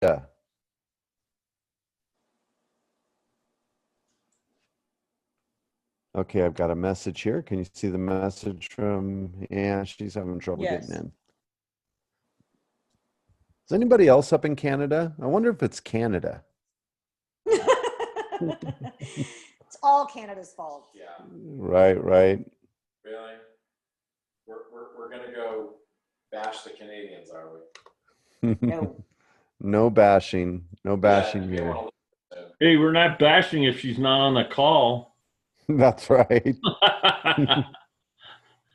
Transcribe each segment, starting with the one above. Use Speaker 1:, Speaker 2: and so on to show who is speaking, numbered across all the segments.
Speaker 1: Okay, I've got a message here. Can you see the message from, yeah, she's having trouble getting
Speaker 2: Yes.
Speaker 1: in. Is anybody else up in Canada? I wonder if it's Canada.
Speaker 2: It's all Canada's fault.
Speaker 3: Yeah,
Speaker 1: Right, right.
Speaker 3: really? We're gonna go bash the Canadians, are we?
Speaker 2: No.
Speaker 1: No bashing. No bashing
Speaker 3: you may
Speaker 1: here.
Speaker 3: wanna listen.
Speaker 4: Hey, we're not bashing if she's not on the call.
Speaker 1: That's right.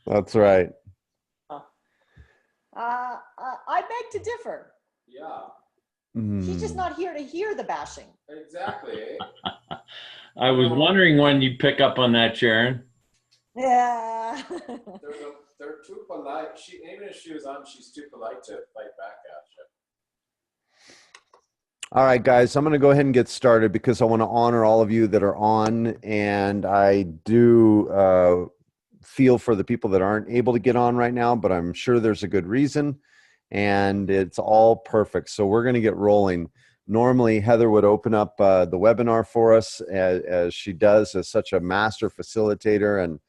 Speaker 1: That's right.
Speaker 2: I beg to differ.
Speaker 3: Yeah,
Speaker 2: She's just
Speaker 1: Mm.
Speaker 2: not here to hear the bashing.
Speaker 3: exactly. Eh?
Speaker 4: I was wondering when you'd pick up on that, Sharon.
Speaker 2: Yeah.
Speaker 3: They're too polite. Even if she was on, she's too polite to fight back at you.
Speaker 1: All right, guys, I'm going to go ahead and get started because I want to honor all of you that are on, and I do feel for the people that aren't able to get on right now, but I'm sure there's a good reason, and it's all perfect. So we're going to get rolling. Normally, Heather would open up the webinar for us as she does as such a master facilitator and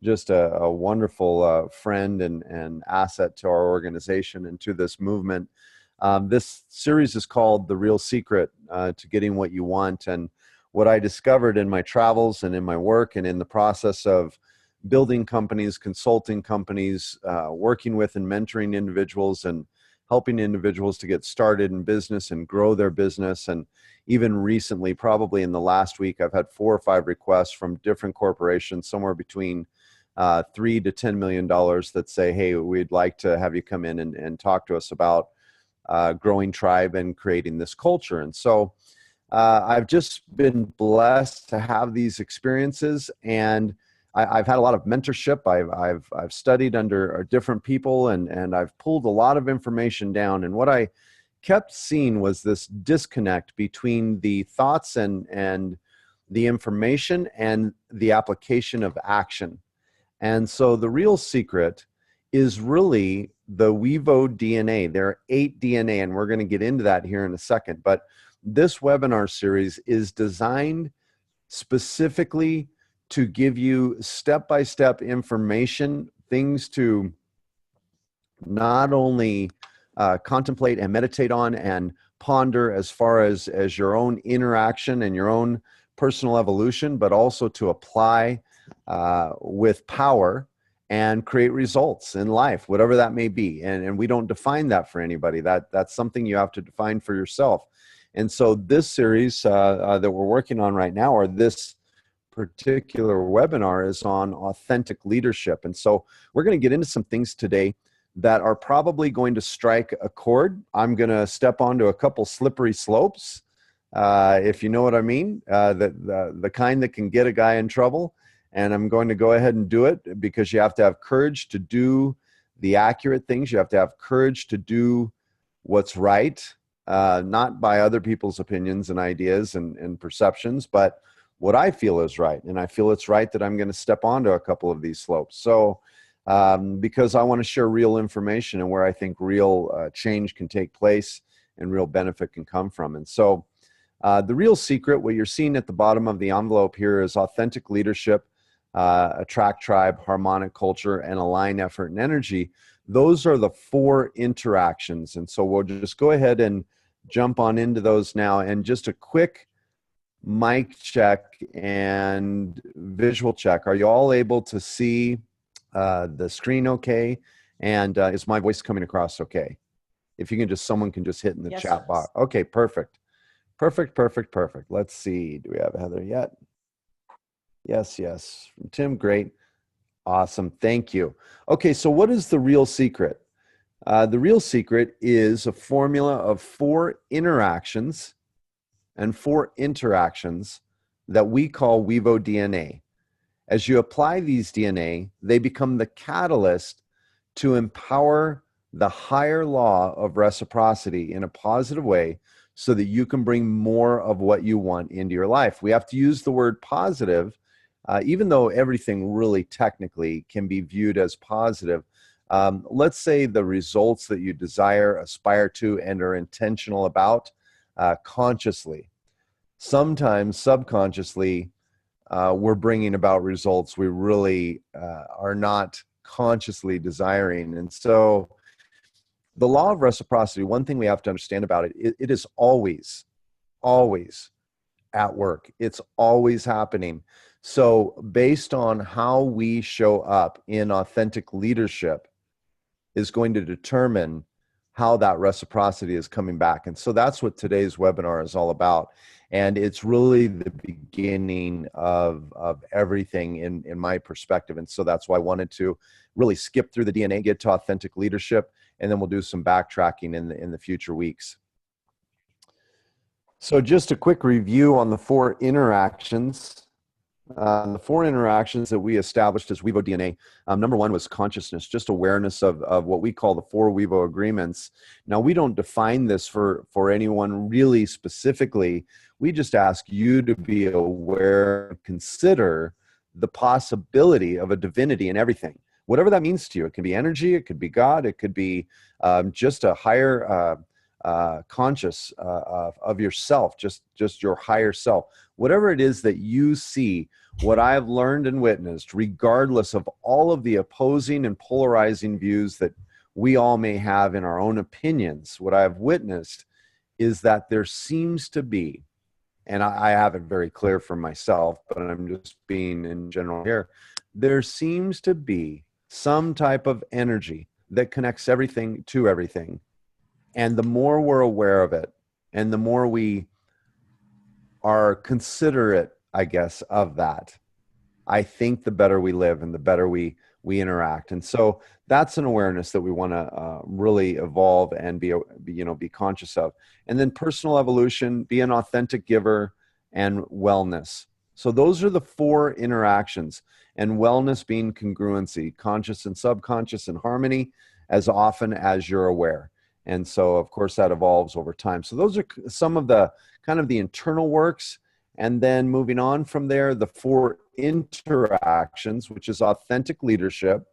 Speaker 1: just a wonderful friend and asset to our organization and to this movement. This series is called The Real Secret to Getting What You Want. And what I discovered in my travels and in my work and in the process of building companies, consulting companies, working with and mentoring individuals and helping individuals to get started in business and grow their business. And even recently, probably in the last week, I've had 4 or 5 requests from different corporations, somewhere between $3 to $10 million that say, hey, we'd like to have you come in and talk to us about growing tribe and creating this culture. And so I've just been blessed to have these experiences, and I've had a lot of mentorship. I've studied under different people, and I've pulled a lot of information down. And what I kept seeing was this disconnect between the thoughts and the information and the application of action. And so the real secret is really the Wevo DNA. There are 8 DNA, and we're going to get into that here in a second. But this webinar series is designed specifically to give you step-by-step information, things to not only contemplate and meditate on and ponder as far as your own interaction and your own personal evolution, but also to apply with power and create results in life, whatever that may be. And we don't define that for anybody. That's something you have to define for yourself. And so this series that we're working on right now, or this particular webinar, is on authentic leadership. And so we're going to get into some things today that are probably going to strike a chord. I'm going to step onto a couple slippery slopes, if you know what I mean, the kind that can get a guy in trouble. And I'm going to go ahead and do it because you have to have courage to do the accurate things. You have to have courage to do what's right, not by other people's opinions and ideas and perceptions, but what I feel is right. And I feel it's right that I'm going to step onto a couple of these slopes. So because I want to share real information and where I think real change can take place and real benefit can come from. And so the real secret, what you're seeing at the bottom of the envelope here, is authentic leadership, attract tribe, harmonic culture, and align effort and energy. Those are the 4 interactions. And so we'll just go ahead and jump on into those now. And just a quick mic check and visual check. Are you all able to see the screen okay? And is my voice coming across okay? If you can someone can just hit in the
Speaker 2: Yes,
Speaker 1: chat box. Okay, perfect. Perfect. Let's see. Do we have Heather yet? Yes. From Tim, great. Awesome. Thank you. Okay, so what is the real secret? The real secret is a formula of 4 interactions and 4 interactions that we call Wevo DNA. As you apply these DNA, they become the catalyst to empower the higher law of reciprocity in a positive way so that you can bring more of what you want into your life. We have to use the word positive, even though everything really technically can be viewed as positive. Let's say the results that you desire, aspire to, and are intentional about consciously. Sometimes subconsciously, we're bringing about results we really are not consciously desiring. And so the law of reciprocity, one thing we have to understand about it, it is always, always at work. It's always happening. So based on how we show up in authentic leadership is going to determine how that reciprocity is coming back. And so that's what today's webinar is all about. And it's really the beginning of everything in my perspective. And so that's why I wanted to really skip through the DNA, get to authentic leadership, and then we'll do some backtracking in the future weeks. So just a quick review on the 4 interactions. The 4 interactions that we established as Wevo DNA. Number 1 was consciousness, just awareness of what we call the 4 Wevo agreements. Now, we don't define this for anyone really specifically. We just ask you to be aware and consider the possibility of a divinity in everything. Whatever that means to you. It can be energy, it could be God, it could be just a higher conscious of yourself, just your higher self. Whatever it is that you see, what I have learned and witnessed, regardless of all of the opposing and polarizing views that we all may have in our own opinions, what I have witnessed is that there seems to be, and I have it very clear for myself, but I'm just being in general here, there seems to be some type of energy that connects everything to everything. And the more we're aware of it, and the more we are considerate, I guess, of that, I think the better we live and the better we interact. And so that's an awareness that we want to really evolve and be conscious of. And then personal evolution, be an authentic giver, and wellness. So those are the 4 interactions. And wellness being congruency, conscious and subconscious in harmony as often as you're aware. And so, of course, that evolves over time. So those are some of the kind of the internal works. And then moving on from there, the 4 interactions, which is authentic leadership.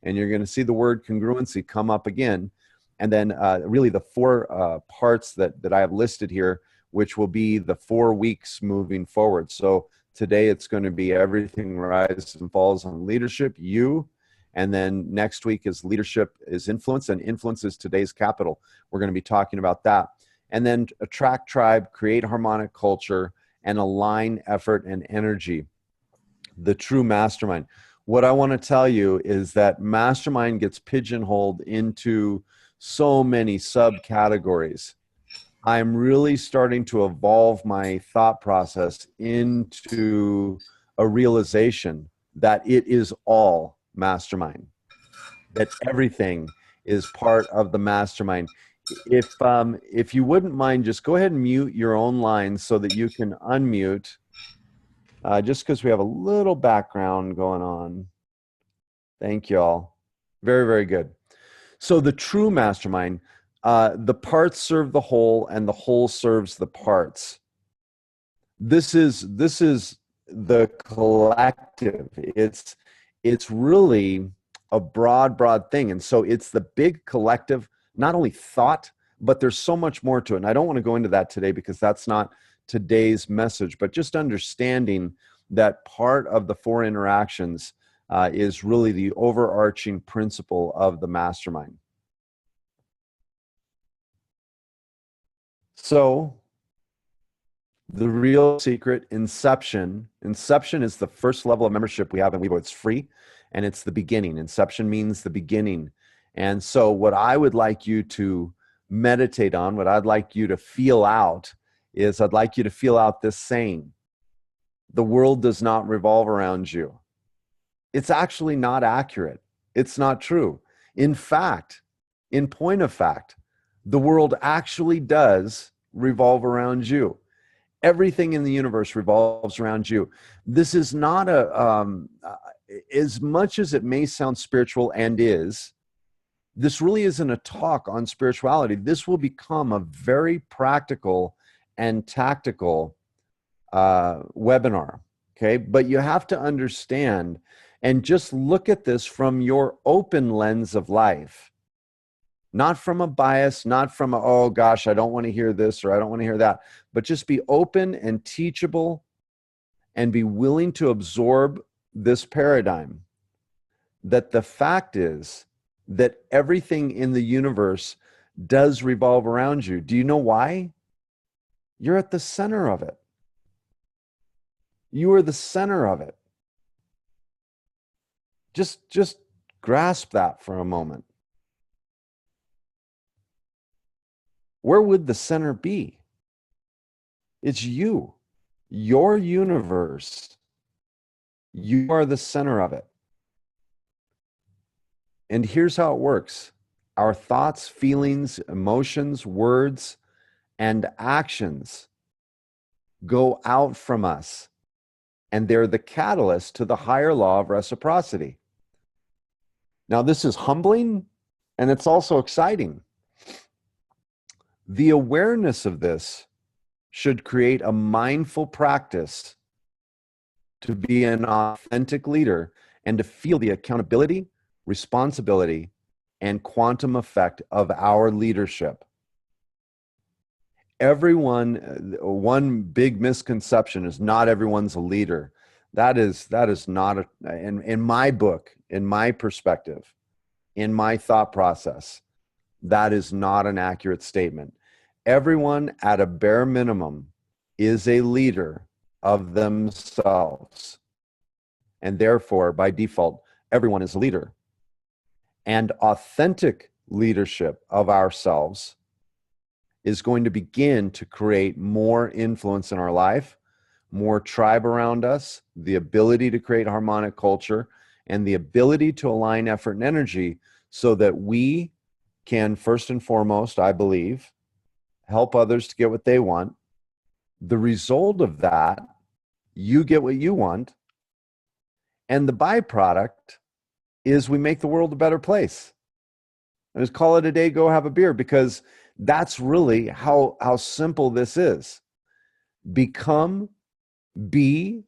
Speaker 1: And you're going to see the word congruency come up again. And then really the 4 parts that I have listed here, which will be the 4 weeks moving forward. So today it's going to be everything rises and falls on leadership, you. And then next week is leadership is influence, and influence is today's capital. We're going to be talking about that. And then attract tribe, create harmonic culture, and align effort and energy. The true mastermind. What I want to tell you is that mastermind gets pigeonholed into so many subcategories. I'm really starting to evolve my thought process into a realization that it is all mastermind, that everything is part of the mastermind. If you wouldn't mind, just go ahead and mute your own lines so that you can unmute, just because we have a little background going on. Thank you all. Very, very good. So the true mastermind, the parts serve the whole and the whole serves the parts. This is the collective. It's really a broad thing. And so it's the big collective, not only thought, but there's so much more to it. And I don't want to go into that today because that's not today's message, but just understanding that part of the 4 interactions is really the overarching principle of the mastermind. So the real secret, Inception is the first level of membership we have in Wevo. It's free and it's the beginning. Inception means the beginning. And so what I would like you to meditate on, what I'd like you to feel out is I'd like you to feel out this saying: the world does not revolve around you. It's actually not accurate. It's not true. In fact, in point of fact, the world actually does revolve around you. Everything in the universe revolves around you. This is not as much as it may sound spiritual and is, this really isn't a talk on spirituality. This will become a very practical and tactical webinar, okay? But you have to understand and just look at this from your open lens of life. not from a bias, not from a, oh gosh, I don't want to hear this or I don't want to hear that, but just be open and teachable and be willing to absorb this paradigm that the fact is that everything in the universe does revolve around you. Do you know why? You're at the center of it. You are the center of it. Just grasp that for a moment. Where would the center be? It's you, your universe. You are the center of it. And here's how it works. Our thoughts, feelings, emotions, words, and actions go out from us, and they're the catalyst to the higher law of reciprocity. Now, this is humbling, and it's also exciting. The awareness of this should create a mindful practice to be an authentic leader and to feel the accountability, responsibility, and quantum effect of our leadership. Everyone, one big misconception is not everyone's a leader. That is not, in my book, in my perspective, in my thought process, that is not an accurate statement. Everyone at a bare minimum is a leader of themselves. And therefore, by default, everyone is a leader. And authentic leadership of ourselves is going to begin to create more influence in our life, more tribe around us, the ability to create harmonic culture, and the ability to align effort and energy so that we can, first and foremost, I believe, help others to get what they want. The result of that, you get what you want. And the byproduct is we make the world a better place. I just call it a day, go have a beer, because that's really how simple this is. Become, be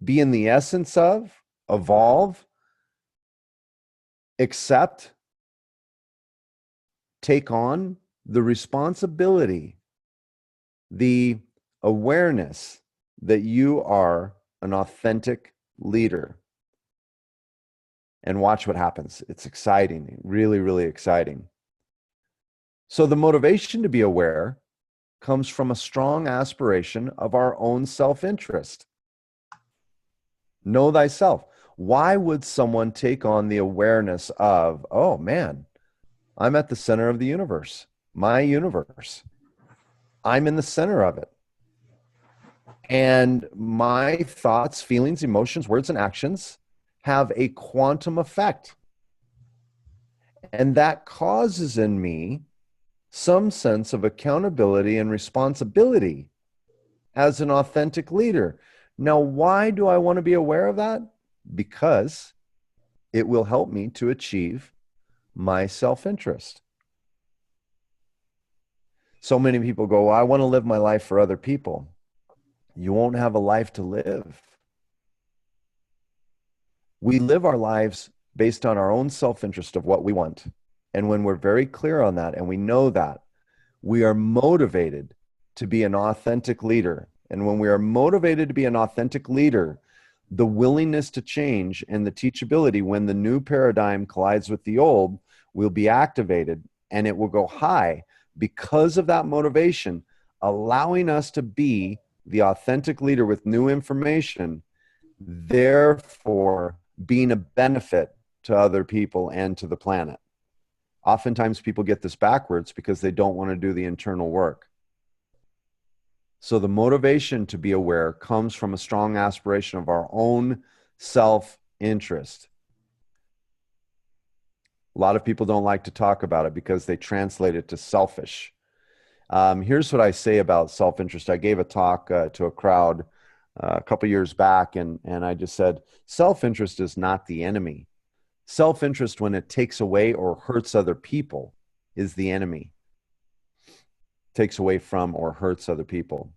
Speaker 1: in the essence of, evolve, accept, take on the responsibility, the awareness that you are an authentic leader. And watch what happens. It's exciting, really, really exciting. So the motivation to be aware comes from a strong aspiration of our own self-interest. Know thyself. Why would someone take on the awareness of, oh man, I'm at the center of the universe, my universe. I'm in the center of it. And my thoughts, feelings, emotions, words, and actions have a quantum effect. And that causes in me some sense of accountability and responsibility as an authentic leader. Now, why do I want to be aware of that? Because it will help me to achieve my self-interest. So many people go, well, I want to live my life for other people. You won't have a life to live. We live our lives based on our own self-interest of what we want. And when we're very clear on that and we know that, we are motivated to be an authentic leader. And when we are motivated to be an authentic leader, the willingness to change and the teachability when the new paradigm collides with the old will be activated, and it will go high because of that motivation, allowing us to be the authentic leader with new information, therefore being a benefit to other people and to the planet. Oftentimes people get this backwards because they don't want to do the internal work. So the motivation to be aware comes from a strong aspiration of our own self-interest. A lot of people don't like to talk about it because they translate it to selfish. Here's what I say about self-interest. I gave a talk to a crowd a couple years back, and I just said, self-interest is not the enemy. Self-interest, when it takes away or hurts other people, is the enemy. Takes away from or hurts other people.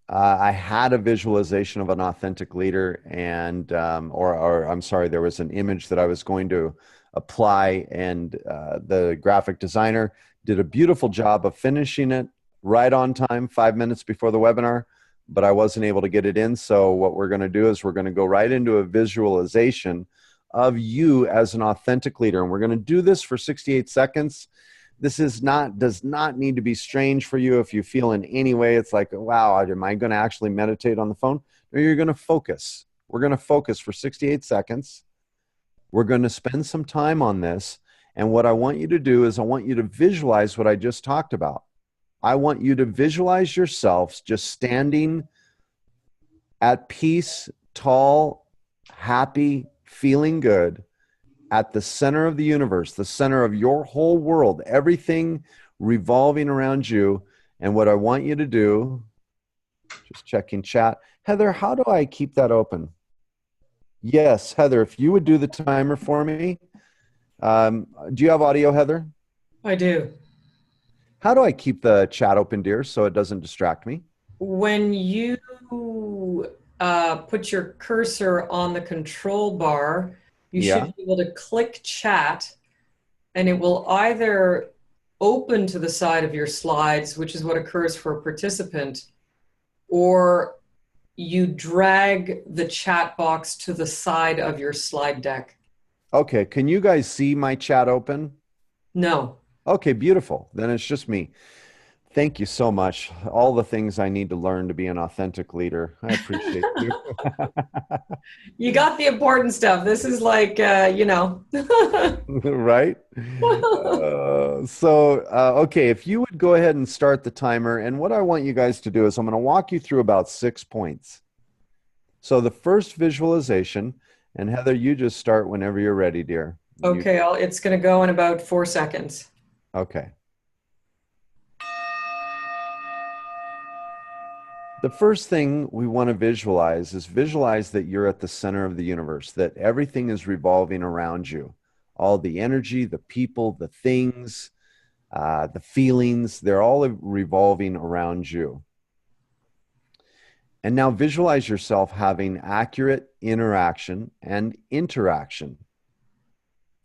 Speaker 1: I had a visualization of an authentic leader, and or I'm sorry, there was an image that I was going to apply. And the graphic designer did a beautiful job of finishing it right on time, 5 minutes before the webinar, but I wasn't able to get it in. So what we're going to do is we're going to go right into a visualization of you as an authentic leader. And we're going to do this for 68 seconds. This does not need to be strange for you. If you feel in any way, it's like, wow, am I going to actually meditate on the phone? No, you're going to focus. We're going to focus for 68 seconds. We're going to spend some time on this. And what I want you to do is I want you to visualize what I just talked about. I want you to visualize yourselves just standing at peace, tall, happy, feeling good at the center of the universe, the center of your whole world, everything revolving around you. And what I want you to do, just checking chat. Heather, how do I keep that open? Yes, Heather, if you would do the timer for me. Do you have audio, Heather?
Speaker 5: I do.
Speaker 1: How do I keep the chat open, dear, so it doesn't distract me?
Speaker 5: When you put your cursor on the control bar, you should be able to click chat, and it will either open to the side of your slides, which is what occurs for a participant, or you drag the chat box to the side of your slide deck.
Speaker 1: Okay, can you guys see my chat open?
Speaker 5: No.
Speaker 1: Okay, beautiful. Then it's just me. Thank you so much. All the things I need to learn to be an authentic leader. I appreciate you.
Speaker 5: You got the important stuff. This is like,
Speaker 1: Right? Okay, if you would go ahead and start the timer. And what I want you guys to do is I'm going to walk you through about 6 points. So the first visualization, and Heather, you just start whenever you're ready, dear.
Speaker 5: Okay, it's going to go in about 4 seconds.
Speaker 1: Okay. The first thing we want to visualize is visualize that you're at the center of the universe, that everything is revolving around you. All the energy, the people, the things, the feelings, they're all revolving around you. And now visualize yourself having accurate interaction and interaction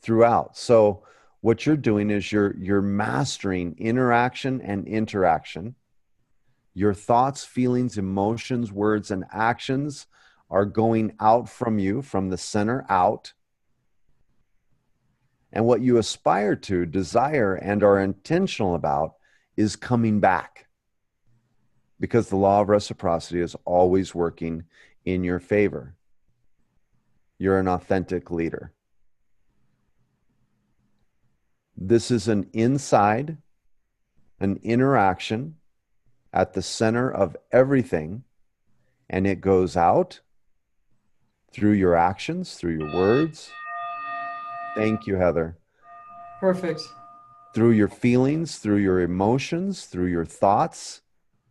Speaker 1: throughout. So what you're doing is you're mastering interaction and interaction. Your thoughts, feelings, emotions, words, and actions are going out from you, from the center out. And what you aspire to, desire, and are intentional about is coming back. Because the law of reciprocity is always working in your favor. You're an authentic leader. This is an inside, an interaction at the center of everything, and it goes out through your actions, through your words. Thank you, Heather.
Speaker 5: Perfect.
Speaker 1: Through your feelings, through your emotions, through your thoughts,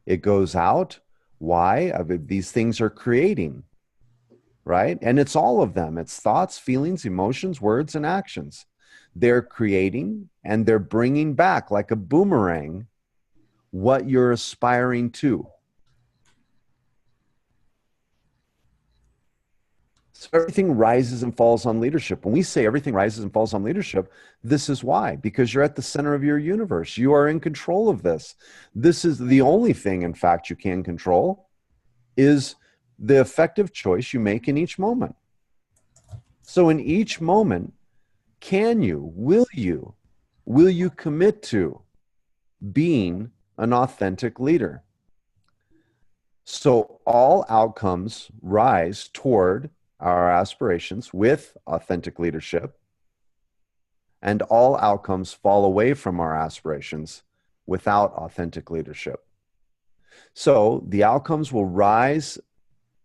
Speaker 1: it goes out. Why? These things are creating, right? And it's all of them. It's thoughts, feelings, emotions, words, and actions. They're creating and they're bringing back like a boomerang what you're aspiring to. So everything rises and falls on leadership. When we say everything rises and falls on leadership, this is why, because you're at the center of your universe. You are in control of this. This is the only thing, in fact, you can control is the effective choice you make in each moment. So in each moment, will you commit to being an authentic leader? So all outcomes rise toward our aspirations with authentic leadership, and all outcomes fall away from our aspirations without authentic leadership. So the outcomes will rise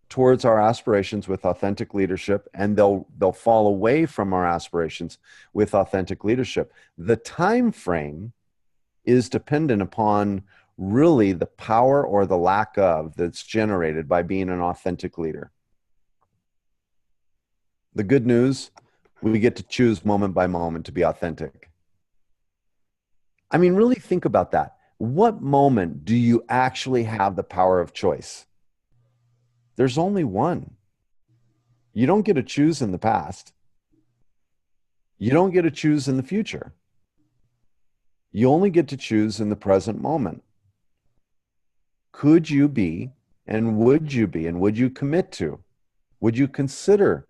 Speaker 1: towards our aspirations with authentic leadership, and they'll fall away from our aspirations with authentic leadership. The time frame is dependent upon really the power or the lack of that's generated by being an authentic leader. The good news, we get to choose moment by moment to be authentic. I mean, really think about that. What moment do you actually have the power of choice? There's only one. You don't get to choose in the past. You don't get to choose in the future. You only get to choose in the present moment. Could you be, and would you be, and would you commit to, would you consider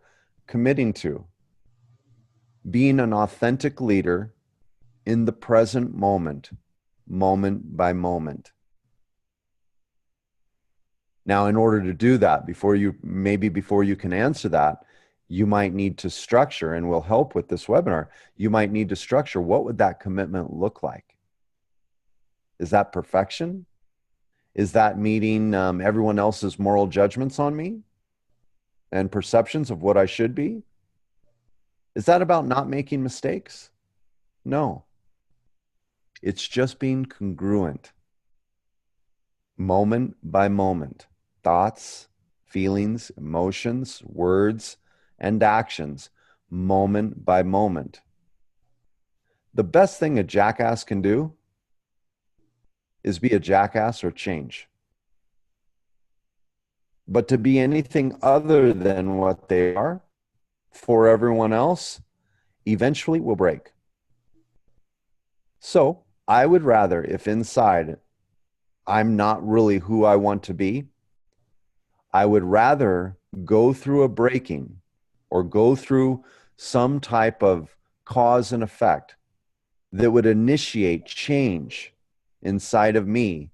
Speaker 1: committing to being an authentic leader in the present moment, moment by moment? Now, in order to do that, before you can answer that, you might need to structure, and we'll help with this webinar, you might need to structure, what would that commitment look like? Is that perfection? Is that meeting everyone else's moral judgments on me and perceptions of what I should be? Is that about not making mistakes? No. It's just being congruent, moment by moment. Thoughts, feelings, emotions, words, and actions, moment by moment. The best thing a jackass can do is be a jackass or change. But to be anything other than what they are for everyone else, eventually will break. So I would rather, if inside I'm not really who I want to be, I would rather go through a breaking or go through some type of cause and effect that would initiate change inside of me,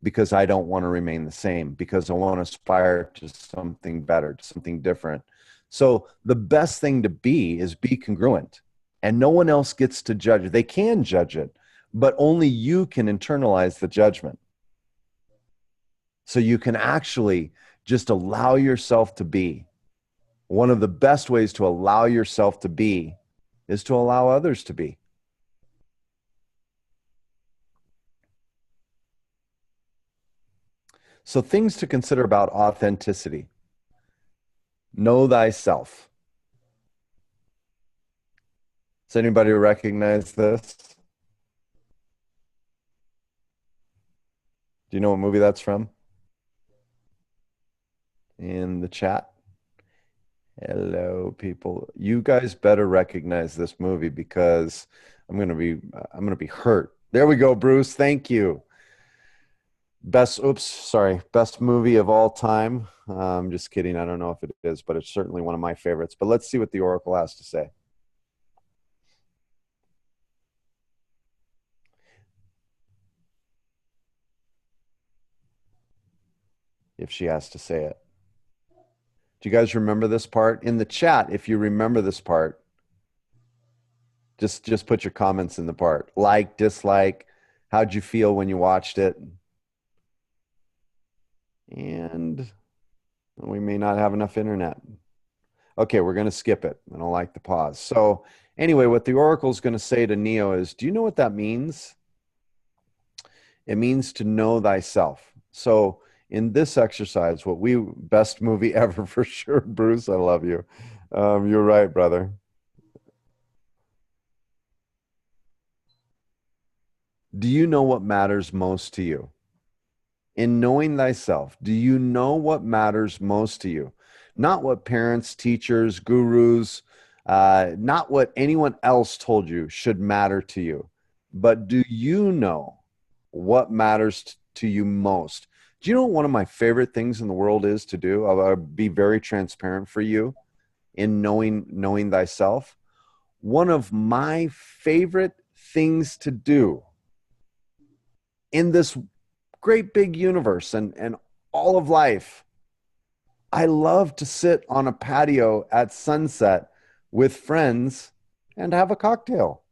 Speaker 1: because I don't want to remain the same, because I want to aspire to something better, to something different. So the best thing to be is be congruent, and no one else gets to judge it. They can judge it, but only you can internalize the judgment. So you can actually just allow yourself to be. One of the best ways to allow yourself to be is to allow others to be. So things to consider about authenticity. Know thyself. Does anybody recognize this? Do you know what movie that's from? In the chat. Hello, people. You guys better recognize this movie, because I'm gonna be hurt. There we go, Bruce. Thank you. Best movie of all time. Just kidding. I don't know if it is, but it's certainly one of my favorites. But let's see what the Oracle has to say. If she has to say it. Do you guys remember this part? In the chat, if you remember this part, just put your comments in the part. Like, dislike, how'd you feel when you watched it? And we may not have enough internet. Okay, we're going to skip it. I don't like the pause. So anyway, what the Oracle is going to say to Neo is, do you know what that means? It means to know thyself. So in this exercise, best movie ever for sure, Bruce, I love you. You're right, brother. Do you know what matters most to you? In knowing thyself, do you know what matters most to you? Not what parents, teachers, gurus, not what anyone else told you should matter to you, but do you know what matters to you most? Do you know what one of my favorite things in the world is to do? I'll be very transparent for you in knowing thyself. One of my favorite things to do in this great big universe and all of life, I love to sit on a patio at sunset with friends and have a cocktail.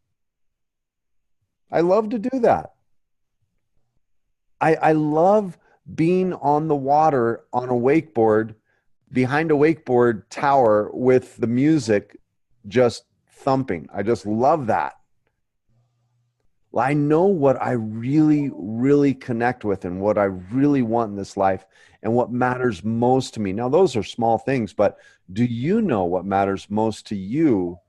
Speaker 1: I love to do that. I love being on the water on a wakeboard, behind a wakeboard tower with the music just thumping. I just love that. I know what I really, really connect with and what I really want in this life and what matters most to me. Now, those are small things, but do you know what matters most to you,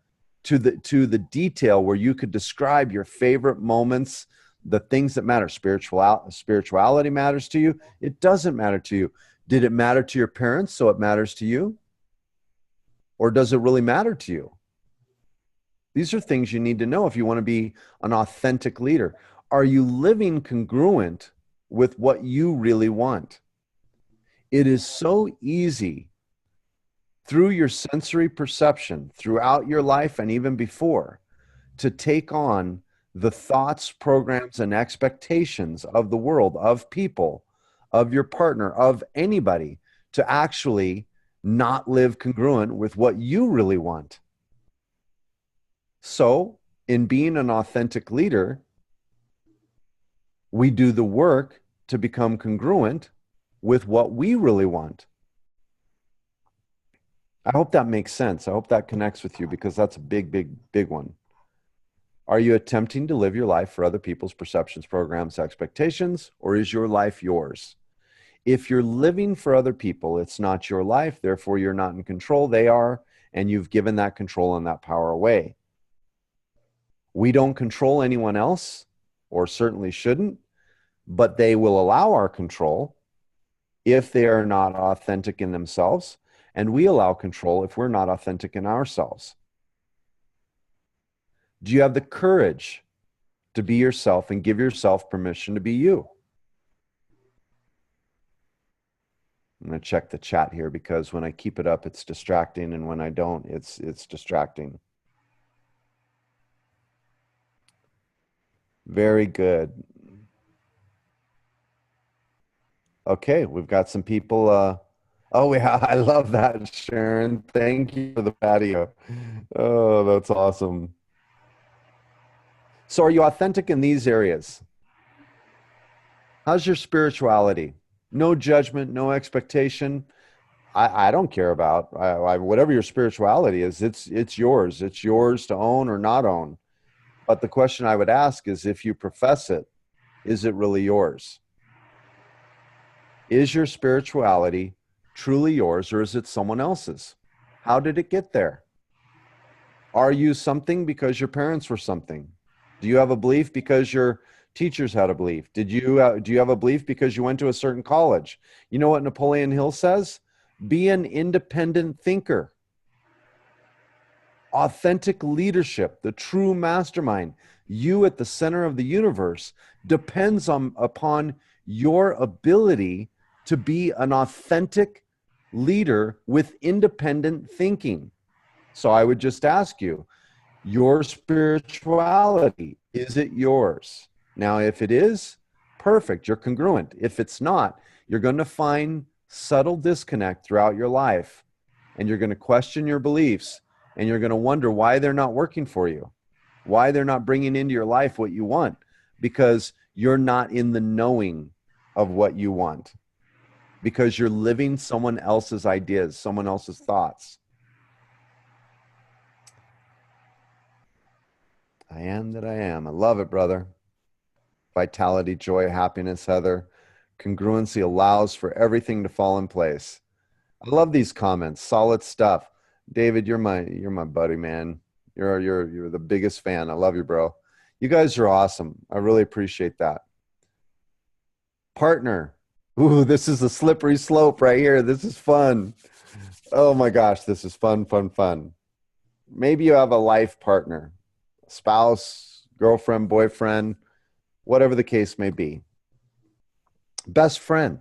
Speaker 1: to the detail where you could describe your favorite moments, the things that matter? Spirituality matters to you. It doesn't matter to you. Did it matter to your parents, so it matters to you? Or does it really matter to you? These are things you need to know if you want to be an authentic leader. Are you living congruent with what you really want? It is so easy through your sensory perception throughout your life and even before to take on the thoughts, programs, and expectations of the world, of people, of your partner, of anybody, to actually not live congruent with what you really want. So, in being an authentic leader, we do the work to become congruent with what we really want. I hope that makes sense. I hope that connects with you, because that's a big, big, big one. Are you attempting to live your life for other people's perceptions, programs, expectations, or is your life yours? If you're living for other people, it's not your life. Therefore, you're not in control. They are, and you've given that control and that power away. We don't control anyone else, or certainly shouldn't, but they will allow our control if they are not authentic in themselves, and we allow control if we're not authentic in ourselves. Do you have the courage to be yourself and give yourself permission to be you? I'm going to check the chat here, because when I keep it up, it's distracting, and when I don't, it's distracting. Very good. Okay, we've got some people. Oh, yeah, I love that, Sharon. Thank you for the patio. Oh, that's awesome. So are you authentic in these areas? How's your spirituality? No judgment, no expectation. I don't care about whatever your spirituality is. It's yours. It's yours to own or not own. But the question I would ask is, if you profess it, is it really yours? Is your spirituality truly yours, or is it someone else's? How did it get there? Are you something because your parents were something? Do you have a belief because your teachers had a belief? Do you have a belief because you went to a certain college? You know what Napoleon Hill says? Be an independent thinker. Authentic leadership, the true mastermind, you at the center of the universe, depends upon your ability to be an authentic leader with independent thinking. So I would just ask you, your spirituality, is it yours? Now, if it is, perfect, you're congruent. If it's not, you're going to find subtle disconnect throughout your life, and you're going to question your beliefs, and you're going to wonder why they're not working for you, why they're not bringing into your life what you want, because you're not in the knowing of what you want, because you're living someone else's ideas, someone else's thoughts. I am that I am. I love it, brother. Vitality, joy, happiness, Heather. Congruency allows for everything to fall in place. I love these comments. Solid stuff. David, you're my buddy, man. You're the biggest fan. I love you, bro. You guys are awesome. I really appreciate that. Partner. Ooh, this is a slippery slope right here. This is fun. Oh my gosh, this is fun, fun, fun. Maybe you have a life partner, spouse, girlfriend, boyfriend, whatever the case may be. Best friend.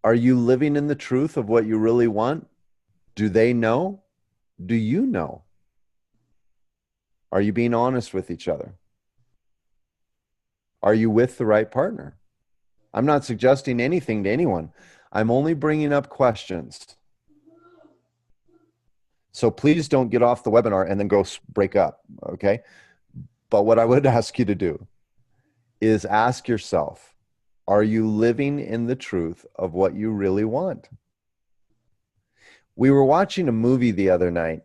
Speaker 1: Are you living in the truth of what you really want? Do they know? Do you know? Are you being honest with each other? Are you with the right partner? I'm not suggesting anything to anyone. I'm only bringing up questions. So please don't get off the webinar and then go break up, okay? But what I would ask you to do is ask yourself, are you living in the truth of what you really want? We were watching a movie the other night,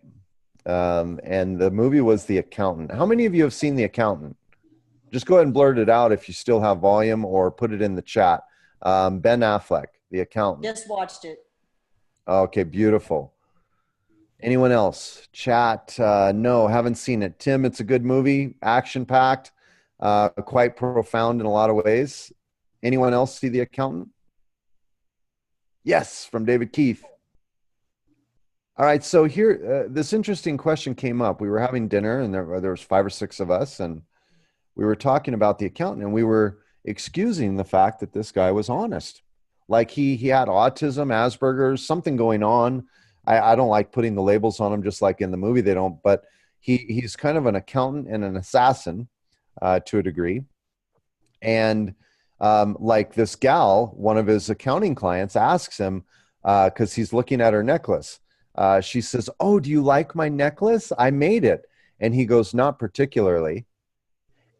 Speaker 1: and the movie was The Accountant. How many of you have seen The Accountant? Just go ahead and blurt it out if you still have volume, or put it in the chat. Ben Affleck, The Accountant.
Speaker 2: Just watched it.
Speaker 1: Okay, beautiful. Anyone else? Chat, no, haven't seen it. Tim, it's a good movie, action-packed, quite profound in a lot of ways. Anyone else see The Accountant? Yes, from David Keith. All right, so here, this interesting question came up. We were having dinner, and there was 5 or 6 of us, and we were talking about the accountant, and we were excusing the fact that this guy was honest. Like he had autism, Asperger's, something going on. I don't like putting the labels on him, just like in the movie they don't. But he's kind of an accountant and an assassin to a degree. And like this gal, one of his accounting clients asks him, because he's looking at her necklace. She says, "Oh, do you like my necklace? I made it." And he goes, "Not particularly."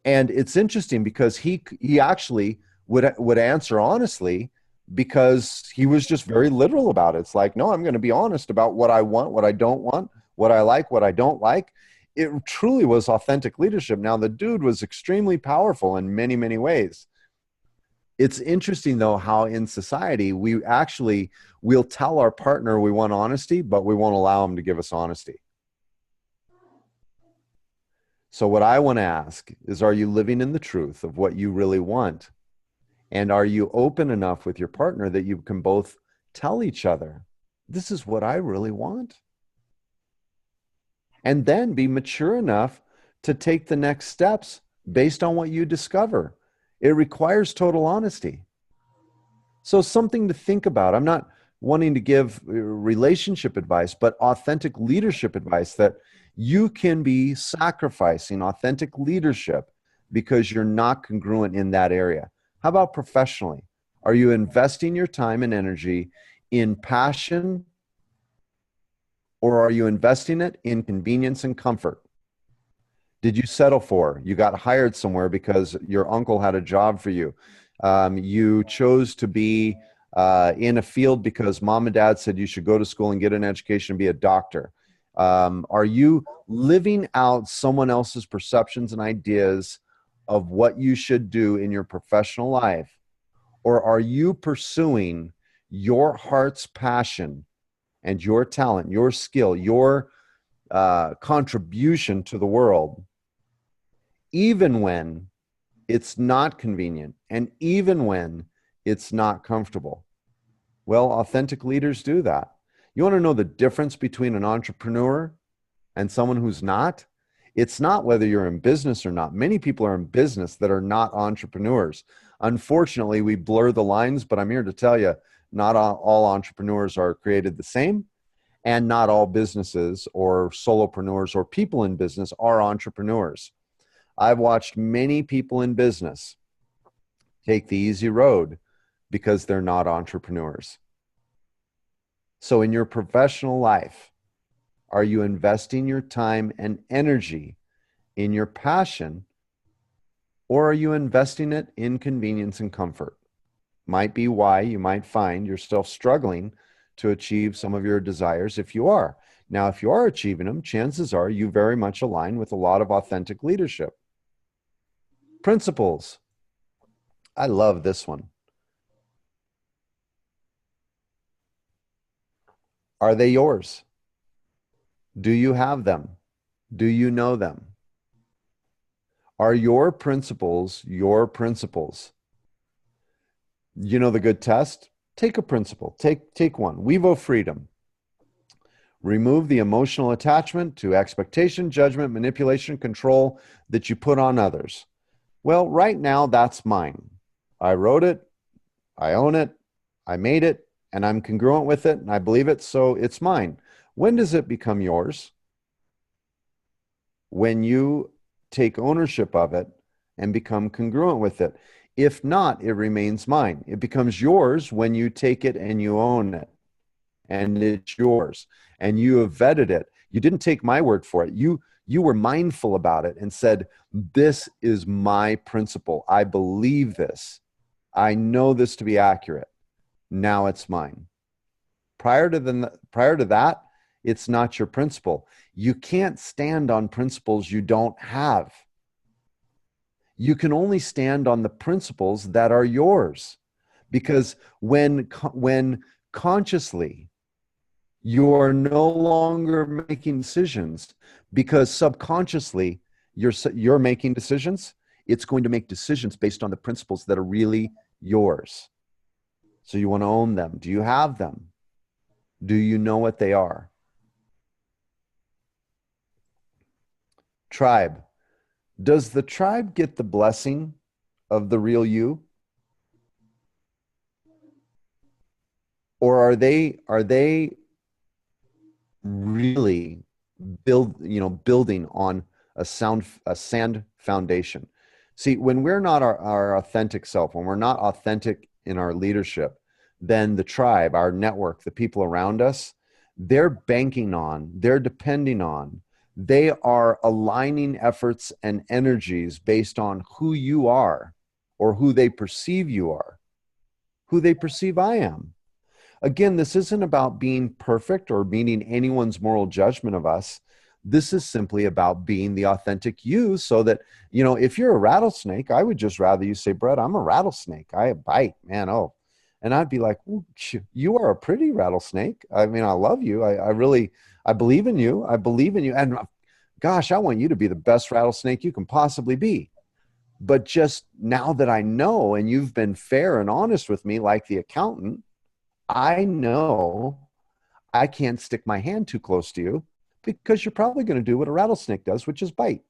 Speaker 1: And it's interesting because he actually would answer honestly, because he was just very literal about it. It's like, no, I'm going to be honest about what I want, what I don't want, what I like, what I don't like. It truly was authentic leadership. Now, the dude was extremely powerful in many, many ways. It's interesting though how in society we'll tell our partner we want honesty, but we won't allow them to give us honesty. So what I want to ask is, are you living in the truth of what you really want? And are you open enough with your partner that you can both tell each other, this is what I really want? And then be mature enough to take the next steps based on what you discover. It requires total honesty. So something to think about. I'm not wanting to give relationship advice, but authentic leadership advice, that you can be sacrificing authentic leadership because you're not congruent in that area. How about professionally? Are you investing your time and energy in passion, or are you investing it in convenience and comfort? Did you settle for? You got hired somewhere because your uncle had a job for you. You chose to be in a field because mom and dad said you should go to school and get an education and be a doctor. Are you living out someone else's perceptions and ideas of what you should do in your professional life? Or are you pursuing your heart's passion and your talent, your skill, your contribution to the world, even when it's not convenient and even when it's not comfortable? Well, authentic leaders do that. You want to know the difference between an entrepreneur and someone who's not? It's not whether you're in business or not. Many people are in business that are not entrepreneurs. Unfortunately, we blur the lines, but I'm here to tell you, not all entrepreneurs are created the same, and not all businesses or solopreneurs or people in business are entrepreneurs. I've watched many people in business take the easy road because they're not entrepreneurs. So in your professional life, are you investing your time and energy in your passion, or are you investing it in convenience and comfort? Might be why you might find yourself struggling to achieve some of your desires if you are. Now, if you are achieving them, chances are you very much align with a lot of authentic leadership. Principles. I love this one. Are they yours? Do you have them? Do you know them? Are your principles your principles? You know the good test? Take a principle. Take one. Wevo freedom. Remove the emotional attachment to expectation, judgment, manipulation, control that you put on others. Well, right now, that's mine. I wrote it. I own it. I made it. And I'm congruent with it. And I believe it. So it's mine. When does it become yours? When you take ownership of it and become congruent with it. If not, it remains mine. It becomes yours when you take it and you own it. And it's yours. And you have vetted it. You didn't take my word for it. You were mindful about it and said, this is my principle. I believe this. I know this to be accurate. Now it's mine. Prior to that, it's not your principle. You can't stand on principles you don't have. You can only stand on the principles that are yours. Because when consciously you're no longer making decisions, because subconsciously you're making decisions, it's going to make decisions based on the principles that are really yours. So you want to own them. Do you have them? Do you know what they are? Tribe. Does the tribe get the blessing of the real you? Or are they really building on a sand foundation? See, when we're not our authentic self, when we're not authentic in our leadership, then the tribe, our network, the people around us, they're banking on, they're depending on, they are aligning efforts and energies based on who you are or who they perceive you are, who they perceive I am. Again, this isn't about being perfect or meeting anyone's moral judgment of us. This is simply about being the authentic you, so that, if you're a rattlesnake, I would just rather you say, Brett, I'm a rattlesnake. I bite, man. Oh, and I'd be like, "Ooh, you are a pretty rattlesnake. I mean, I love you. I believe in you. I believe in you. And gosh, I want you to be the best rattlesnake you can possibly be. But just now that I know, and you've been fair and honest with me, like the accountant, I know I can't stick my hand too close to you, because you're probably going to do what a rattlesnake does, which is bite.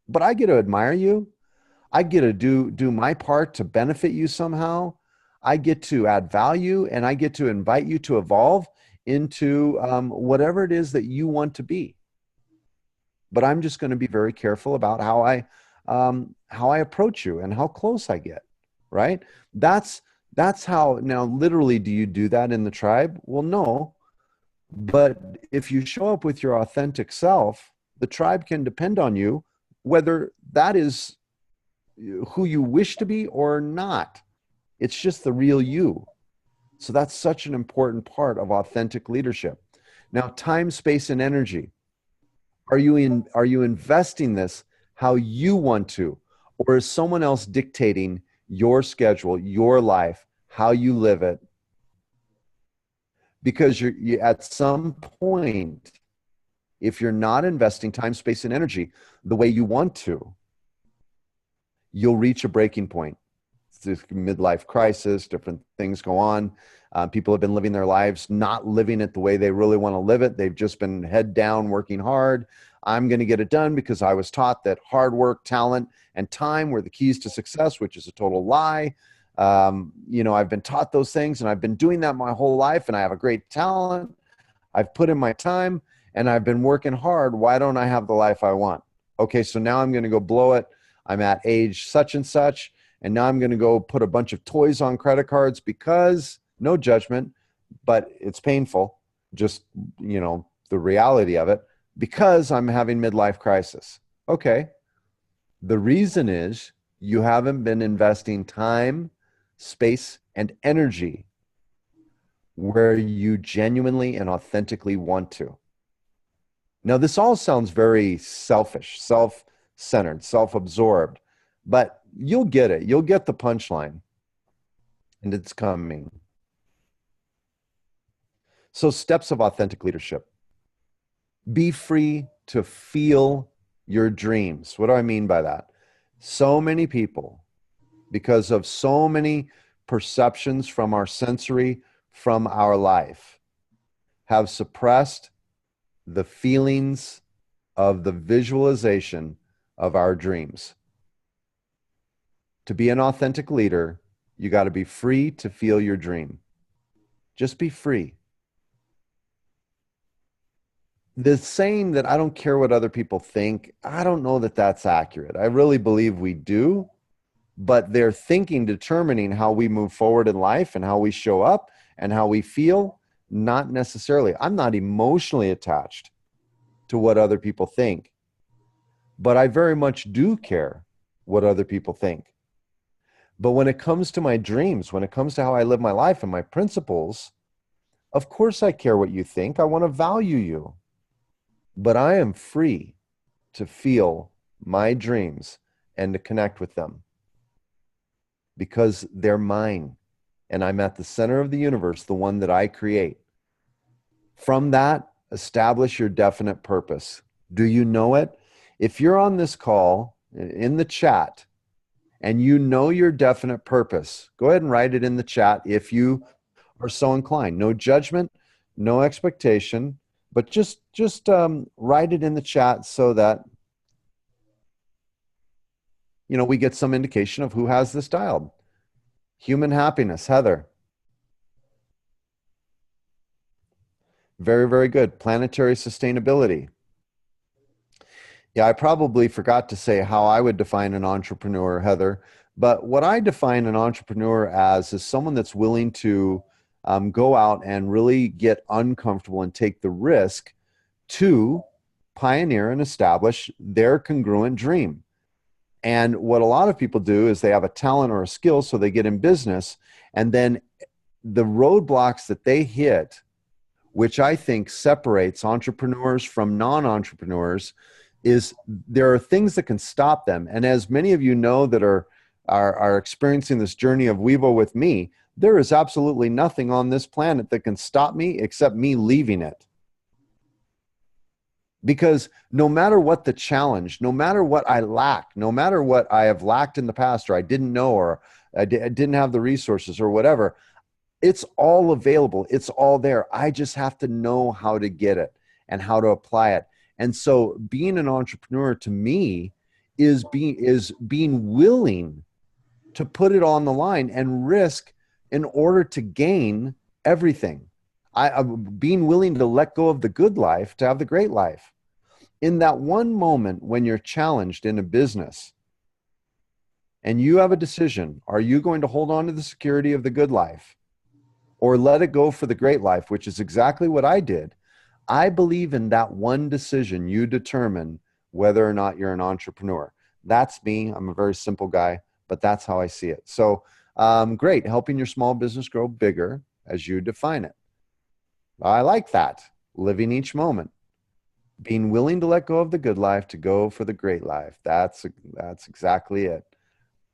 Speaker 1: But I get to admire you. I get to do my part to benefit you somehow. I get to add value, and I get to invite you to evolve into whatever it is that you want to be. But I'm just going to be very careful about how I approach you and how close I get. Right? That's how. Now, literally, do you do that in the tribe? Well, no. But if you show up with your authentic self, the tribe can depend on you, whether that is who you wish to be or not. It's just the real you. So that's such an important part of authentic leadership. Now, time, space, and energy. Are you investing this how you want to, or is someone else dictating your schedule, your life, how you live it? Because you at some point, if you're not investing time, space, and energy the way you want to, you'll reach a breaking point. It's a midlife crisis, different things go on. People have been living their lives not living it the way they really want to live it. They've just been head down, working hard. I'm going to get it done because I was taught that hard work, talent, and time were the keys to success, which is a total lie. I've been taught those things, and I've been doing that my whole life, and I have a great talent. I've put in my time, and I've been working hard. Why don't I have the life I want? Okay, so now I'm going to go blow it. I'm at age such and such, and now I'm going to go put a bunch of toys on credit cards because, no judgment, but it's painful, just, the reality of it, because I'm having midlife crisis. Okay, the reason is you haven't been investing time, space, and energy where you genuinely and authentically want to. Now, this all sounds very selfish, self-centered, self-absorbed, but you'll get it. You'll get the punchline, and it's coming. So, steps of authentic leadership. Be free to feel your dreams. What do I mean by that? So many people, because of so many perceptions from our sensory, from our life, have suppressed the feelings of the visualization of our dreams. To be an authentic leader, you got to be free to feel your dream. Just be free. The saying that I don't care what other people think, I don't know that that's accurate. I really believe we do, but their thinking determining how we move forward in life and how we show up and how we feel, not necessarily. I'm not emotionally attached to what other people think, but I very much do care what other people think. But when it comes to my dreams, when it comes to how I live my life and my principles, of course I care what you think. I want to value you. But I am free to feel my dreams and to connect with them because they're mine. And I'm at the center of the universe, the one that I create. From that, establish your definite purpose. Do you know it? If you're on this call in the chat and you know your definite purpose, go ahead and write it in the chat if you are so inclined. No judgment, no expectation, but just write it in the chat so that we get some indication of who has this dialed. Human happiness, Heather. Very, very good. Planetary sustainability. Yeah, I probably forgot to say how I would define an entrepreneur, Heather. But what I define an entrepreneur as is someone that's willing to go out and really get uncomfortable and take the risk to pioneer and establish their congruent dream. And what a lot of people do is they have a talent or a skill, so they get in business, and then the roadblocks that they hit, which I think separates entrepreneurs from non-entrepreneurs, is there are things that can stop them. And as many of you know that are experiencing this journey of Wevo with me, there is absolutely nothing on this planet that can stop me except me leaving it. Because no matter what the challenge, no matter what I lack, no matter what I have lacked in the past, or I didn't know, or I didn't have the resources or whatever, it's all available. It's all there. I just have to know how to get it and how to apply it. And so being an entrepreneur to me is being willing to put it on the line and risk in order to gain everything. I'm being willing to let go of the good life to have the great life. In that one moment when you're challenged in a business and you have a decision, are you going to hold on to the security of the good life or let it go for the great life, which is exactly what I did? I believe in that one decision, you determine whether or not you're an entrepreneur. That's me. I'm a very simple guy, but that's how I see it. So great, helping your small business grow bigger as you define it. I like that. Living each moment. Being willing to let go of the good life to go for the great life. That's exactly it.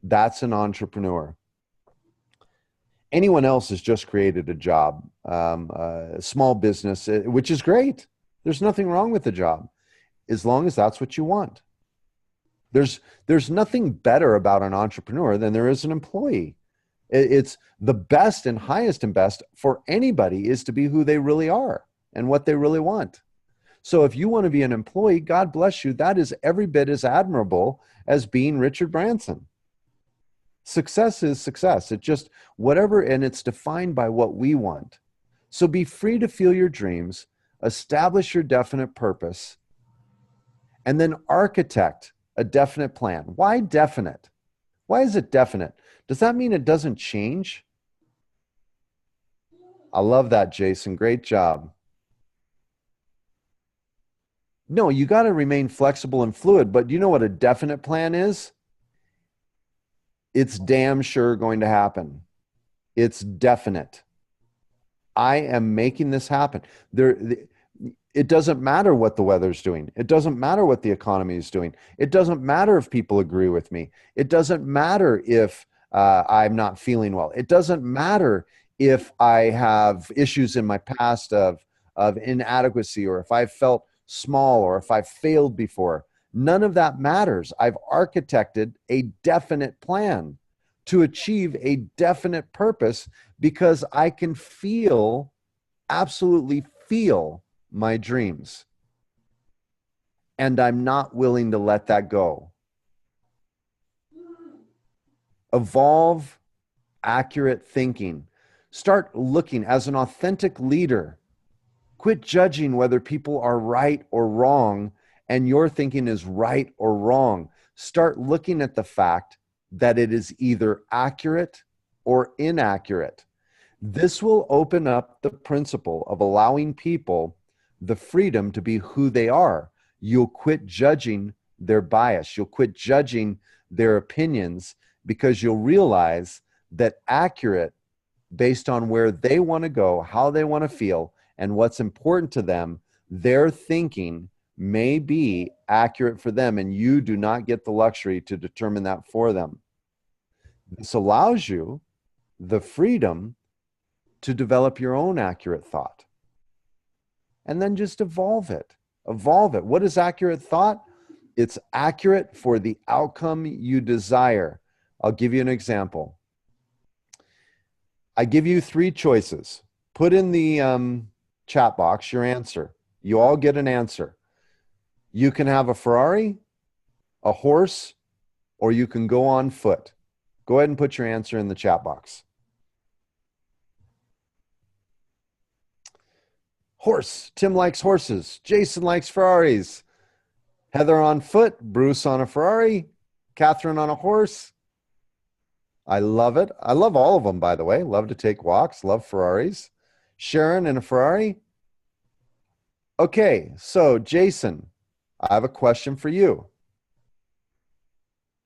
Speaker 1: That's an entrepreneur. Anyone else has just created a job, a small business, which is great. There's nothing wrong with the job, as long as that's what you want. There's nothing better about an entrepreneur than there is an employee. It's the best and highest and best for anybody is to be who they really are and what they really want. So if you want to be an employee, God bless you. That is every bit as admirable as being Richard Branson. Success is success. It's just whatever, and it's defined by what we want. So be free to feel your dreams, establish your definite purpose, and then architect a definite plan. Why definite? Why is it definite? Does that mean it doesn't change? I love that, Jason. Great job. No, you got to remain flexible and fluid, but you know what a definite plan is? It's damn sure going to happen. It's definite. I am making this happen. It doesn't matter what the weather's doing. It doesn't matter what the economy is doing. It doesn't matter if people agree with me. It doesn't matter if I'm not feeling well. It doesn't matter if I have issues in my past of inadequacy, or if I've felt small, or if I've failed before. None of that matters. I've architected a definite plan to achieve a definite purpose because I can absolutely feel my dreams. And I'm not willing to let that go. Evolve accurate thinking. Start looking as an authentic leader. Quit judging whether people are right or wrong and your thinking is right or wrong. Start looking at the fact that it is either accurate or inaccurate. This will open up the principle of allowing people the freedom to be who they are. You'll quit judging their bias. You'll quit judging their opinions because you'll realize that accurate, based on where they want to go, how they want to feel, and what's important to them, their thinking may be accurate for them, and you do not get the luxury to determine that for them. This allows you the freedom to develop your own accurate thought and then just evolve it. Evolve it. What is accurate thought? It's accurate for the outcome you desire. I'll give you an example. I give you 3 choices. Put in the chat box your answer. You all get an answer. You can have a Ferrari, a horse, or you can go on foot. Go ahead and put your answer in the chat box. Horse. Tim likes horses. Jason likes Ferraris. Heather on foot. Bruce on a Ferrari. Catherine on a horse. I love it. I love all of them, by the way. Love to take walks. Love Ferraris. Sharon in a Ferrari. Okay, so Jason, I have a question for you.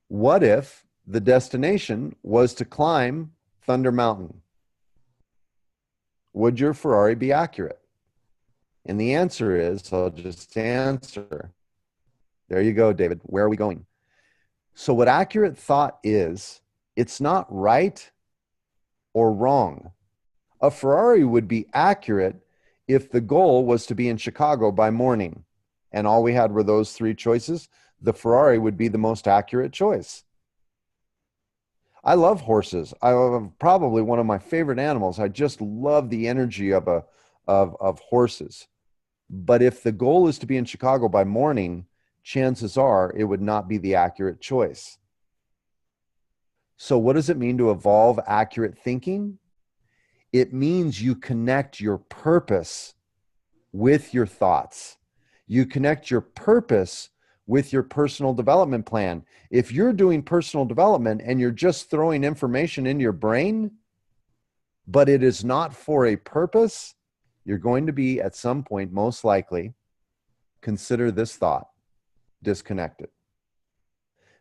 Speaker 1: What if the destination was to climb Thunder Mountain? Would your Ferrari be accurate? And the answer is, I'll just answer. There you go, David. Where are we going? So what accurate thought is, it's not right or wrong. A Ferrari would be accurate if the goal was to be in Chicago by morning and all we had were those three choices. The Ferrari would be the most accurate choice. I love horses. Probably one of my favorite animals. I just love the energy of horses. But if the goal is to be in Chicago by morning, chances are it would not be the accurate choice. So what does it mean to evolve accurate thinking? It means you connect your purpose with your thoughts. You connect your purpose with your personal development plan. If you're doing personal development and you're just throwing information into your brain, but it is not for a purpose, you're going to be at some point, most likely, consider this thought, disconnected.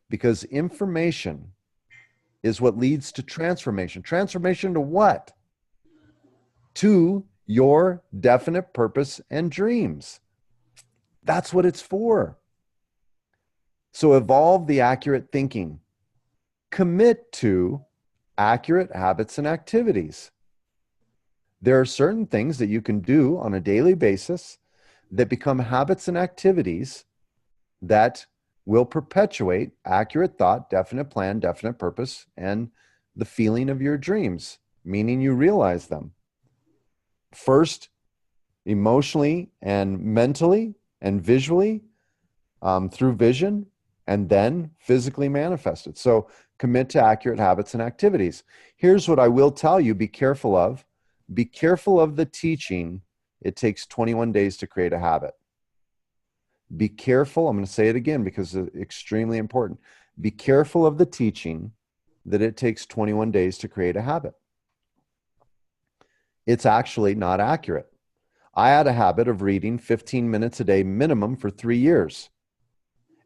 Speaker 1: Because information is what leads to transformation. Transformation to what? To your definite purpose and dreams. That's what it's for. So evolve the accurate thinking. Commit to accurate habits and activities. There are certain things that you can do on a daily basis that become habits and activities that will perpetuate accurate thought, definite plan, definite purpose, and the feeling of your dreams, meaning you realize them. First, emotionally and mentally and visually through vision, and then physically manifested. So commit to accurate habits and activities. Here's what I will tell you, be careful of. Be careful of the teaching. It takes 21 days to create a habit. Be careful. I'm going to say it again because it's extremely important. Be careful of the teaching that it takes 21 days to create a habit. It's actually not accurate. I had a habit of reading 15 minutes a day minimum for 3 years.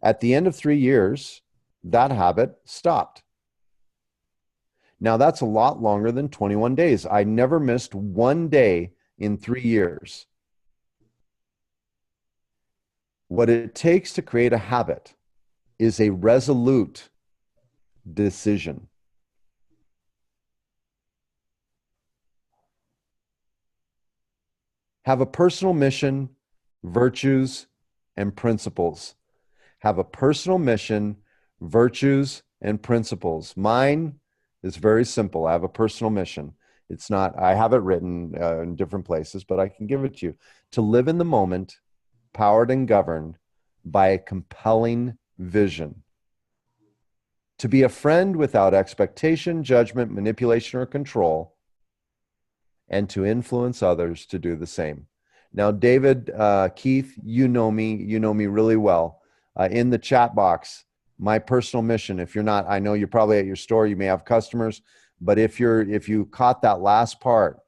Speaker 1: At the end of 3 years, that habit stopped. Now, that's a lot longer than 21 days. I never missed one day in 3 years. What it takes to create a habit is a resolute decision. Have a personal mission, virtues, and principles. Have a personal mission, virtues, and principles. Mine is very simple. I have a personal mission. It's not, I have it written in different places, but I can give it to you. To live in the moment, powered and governed by a compelling vision. To be a friend without expectation, judgment, manipulation, or control, and to influence others to do the same. Now, David, Keith, you know me really well. In the chat box, my personal mission, if you're not, I know you're probably at your store, you may have customers, but if you caught that last part,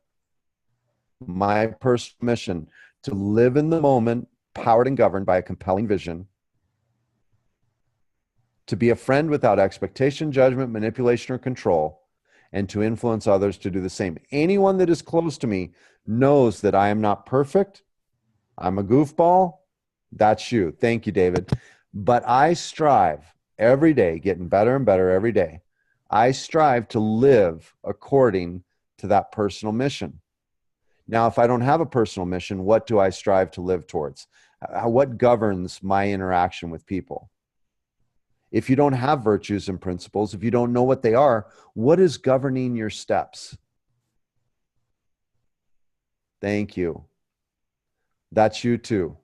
Speaker 1: my personal mission, to live in the moment, powered and governed by a compelling vision, to be a friend without expectation, judgment, manipulation, or control, and to influence others to do the same. Anyone that is close to me knows that I am not perfect. I'm a goofball. That's you. Thank you, David. But I strive every day, getting better and better every day. I strive to live according to that personal mission. Now, if I don't have a personal mission, what do I strive to live towards? What governs my interaction with people? If you don't have virtues and principles, if you don't know what they are, what is governing your steps? Thank you. That's you too.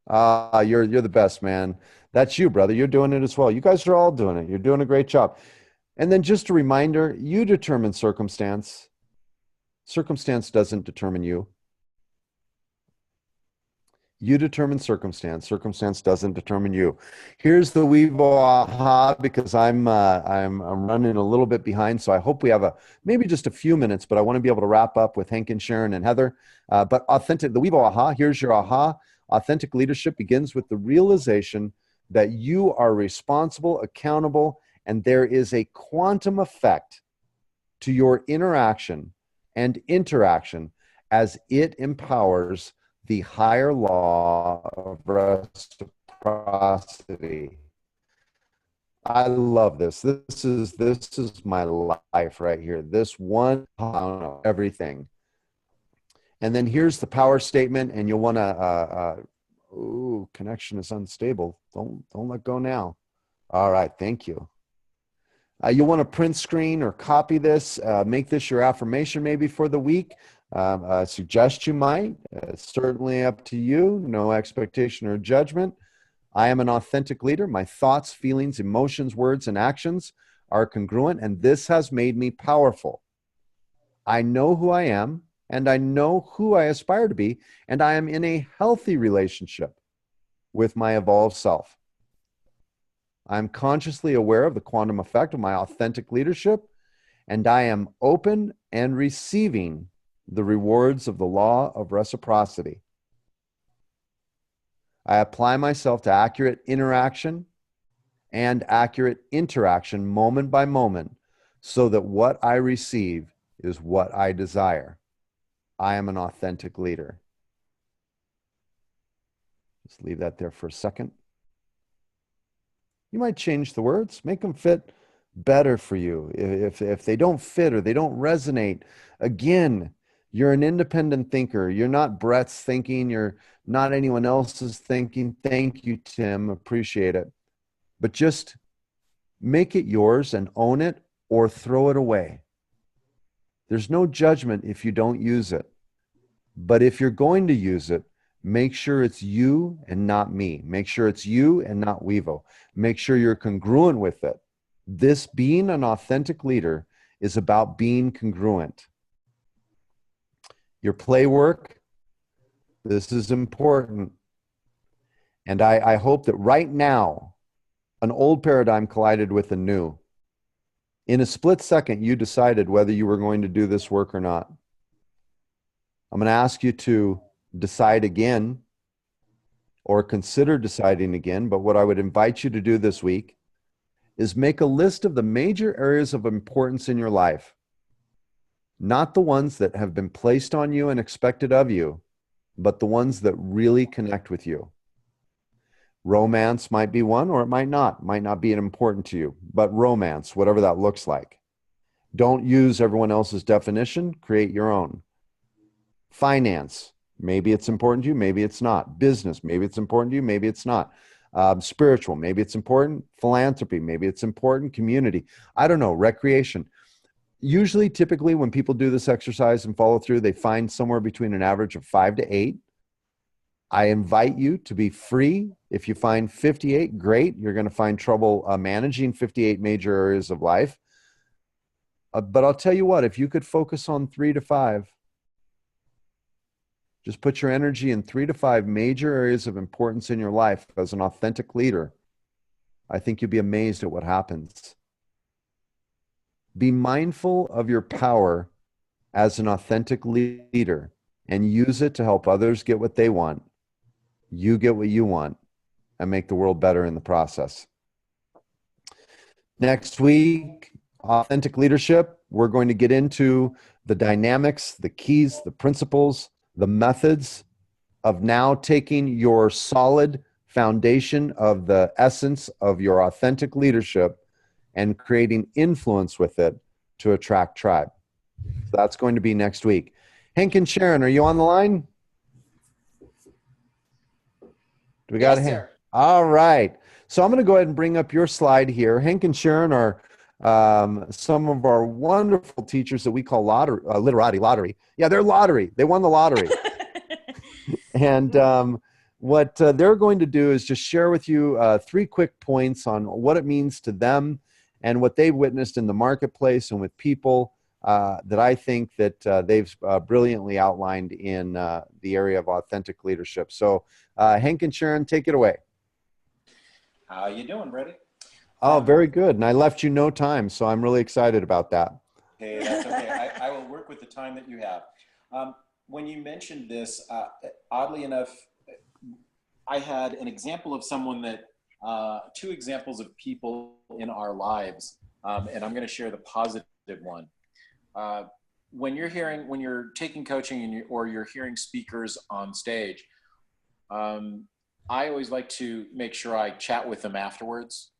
Speaker 1: You're the best, man. That's you, brother. You're doing it as well. You guys are all doing it. You're doing a great job. And then just a reminder, you determine circumstance. Circumstance doesn't determine you. You determine circumstance. Circumstance doesn't determine you. Here's the Weevo aha, because I'm running a little bit behind, so I hope we have maybe just a few minutes, but I want to be able to wrap up with Hank and Sharon and Heather. But the Weevo aha. Here's your aha. Authentic leadership begins with the realization that you are responsible, accountable, and there is a quantum effect to your interaction and interaction as it empowers the higher law of reciprocity. I love this. This is my life right here. This one, everything. And then here's the power statement, and you'll want to. Ooh, connection is unstable. Don't let go now. All right, thank you. You'll want to print screen or copy this. Make this your affirmation maybe for the week. I suggest you might. It's certainly up to you. No expectation or judgment. I am an authentic leader. My thoughts, feelings, emotions, words, and actions are congruent, and this has made me powerful. I know who I am, and I know who I aspire to be, and I am in a healthy relationship with my evolved self. I'm consciously aware of the quantum effect of my authentic leadership, and I am open and receiving the rewards of the law of reciprocity. I apply myself to accurate interaction and accurate interaction moment by moment so that what I receive is what I desire. I am an authentic leader. Just leave that there for a second. You might change the words, make them fit better for you. If they don't fit or they don't resonate, again, you're an independent thinker. You're not Brett's thinking. You're not anyone else's thinking. Thank you, Tim. Appreciate it. But just make it yours and own it or throw it away. There's no judgment if you don't use it. But if you're going to use it, make sure it's you and not me. Make sure it's you and not Weevo. Make sure you're congruent with it. This being an authentic leader is about being congruent. Your play work, this is important. And I hope that right now, an old paradigm collided with a new. In a split second, you decided whether you were going to do this work or not. I'm going to ask you to decide again or consider deciding again. But what I would invite you to do this week is make a list of the major areas of importance in your life. Not the ones that have been placed on you and expected of you, but the ones that really connect with you. Romance might be one, or it might not be important to you, but romance, whatever that looks like. Don't use everyone else's definition, create your own. Finance, maybe it's important to you, maybe it's not. Business, maybe it's important to you, maybe it's not. Spiritual, maybe it's important. Philanthropy, maybe it's important. Community, I don't know. Recreation. Usually, typically, when people do this exercise and follow through, they find somewhere between an average of 5 to 8. I invite you to be free. If you find 58, great. You're going to find trouble managing 58 major areas of life. But I'll tell you what, if you could focus on 3 to 5, just put your energy in 3 to 5 major areas of importance in your life as an authentic leader, I think you'll be amazed at what happens. Be mindful of your power as an authentic leader and use it to help others get what they want. You get what you want and make the world better in the process. Next week, authentic leadership, we're going to get into the dynamics, the keys, the principles, the methods of now taking your solid foundation of the essence of your authentic leadership and creating influence with it to attract tribe. So that's going to be next week. Hank and Sharon, are you on the line? Do we got
Speaker 2: Yes,
Speaker 1: a hand?
Speaker 2: sir.
Speaker 1: All right. So I'm going to go ahead and bring up your slide here. Hank and Sharon are some of our wonderful teachers that we call lottery. Yeah, they're lottery. They won the lottery. And what they're going to do is just share with you 3 quick points on what it means to them and what they've witnessed in the marketplace and with people that I think that they've brilliantly outlined in the area of authentic leadership. So Hank and Sharon, take it away.
Speaker 6: How you doing, Brady?
Speaker 1: Oh, very good. And I left you no time, so I'm really excited about that.
Speaker 6: Hey, that's okay. I will work with the time that you have. When you mentioned this, oddly enough, I had an example of someone that, 2 examples of people in our lives, and I'm going to share the positive one. When you're taking coaching or you're hearing speakers on stage, I always like to make sure I chat with them afterwards.